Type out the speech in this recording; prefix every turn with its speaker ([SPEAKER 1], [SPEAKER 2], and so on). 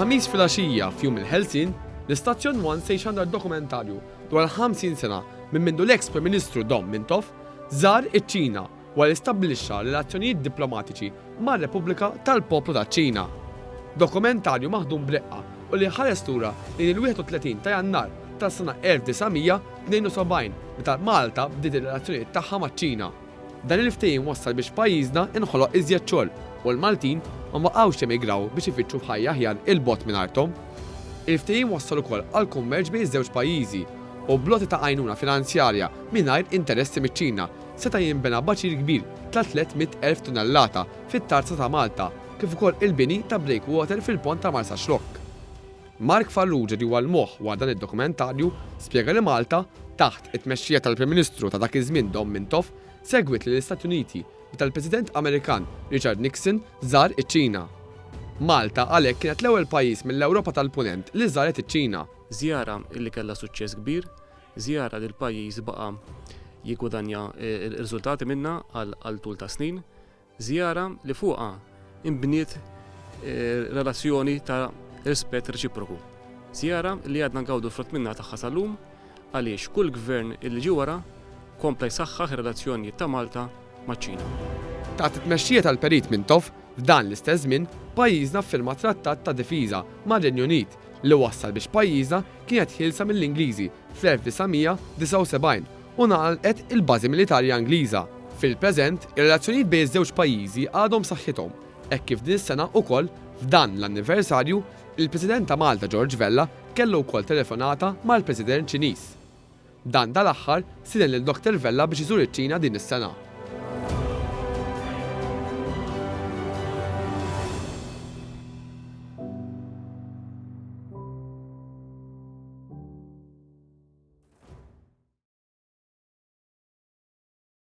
[SPEAKER 1] Il-ħamis filgħaxija f'jum il-Ħelsien, l-Istazzjon 1 se jxandar dokumentarju dwar 50 sena minn mindu l-eks Prim Ministru Dom Mintoff żar iċ-Ċina wara stabbilixxa relazzjonijiet diplomatiċi mar-Repubblika tal-Poplu taċ-Ċina. Dokumentarju maħdum b'reqqa u li ħares lura lejn il-31 ta' Jannar tas-sena 1972 meta Malta bdiet ir-relazzjonijiet tagħha maċ-Ċina. Dan il-ftehim wassal biex pajjiżna inħoloq iżjed xogħol u l-Maltin ma baqgħux emigraw biex ifittxu b'ħajja aħjar il-bot minn arthom. Il-ftehim wassal ukoll għal kummerċ bejn iż-żewġ pajjiżi u bloti ta' għajnuna finanzjarja mingħajr interessi miċ-Ċina seta' jinbena baċir kbir ta' 300,000 tunnellata fit-tarza ta' Malta kif ukoll il-bini ta' breakwater fil-pont ta' Marsa Xlokk. Mark Farrugia li huwa l-moħħ wara dan id-dokumentarju spjega li Malta taħt it-tmexxija tal-Prim Ministru ta' dak iż-żmien Dom Mintoff segwit lill-Istati Uniti meta l-President Amerikan Richard Nixon żar iċ-Ċina. Malta għalhekk kienet l-ewwel pajjiż mill-Ewropa tal-Punent li żaret iċ-Ċina.
[SPEAKER 2] Żjara li kellha suċċess kbir, żjara li l-pajjiż baqa' jiggwadanja r-riżultati minnha għal tul ta' snin, żjara li fuqha inbniet relazzjoni ta' rispett reċiproku. Żjara li għadna ngawdu frott minnha tagħha sal-lum għaliex kull gvern li ġie wara kompla jsaħħaħ ir-relazzjonijiet ta' Malta maċ-Ċina.
[SPEAKER 1] Taħt it-tmexxija tal-Perit Mintoff f'dan l-istess żmien pajjiżna ffirma trattat ta' difiża mar-Renju Unit li wassal biex pajjiżna kienet ħielsa mill-Ingliżi fl-1979 u nagħlqet il-bażi militari Angliża. Fil-preżent, ir-relazzjonijiet bejn iż-żewġ pajjiżi għadhom saħħithom, hekk kif din is-sena wkoll f'dan l-anniversarju il-President ta' Malta George Vella kellu wkoll telefonata mal-President Ċiniż. Dan dal-aħħar siden lil Dr. Vella biex iżur iċ-Ċina din is-sena.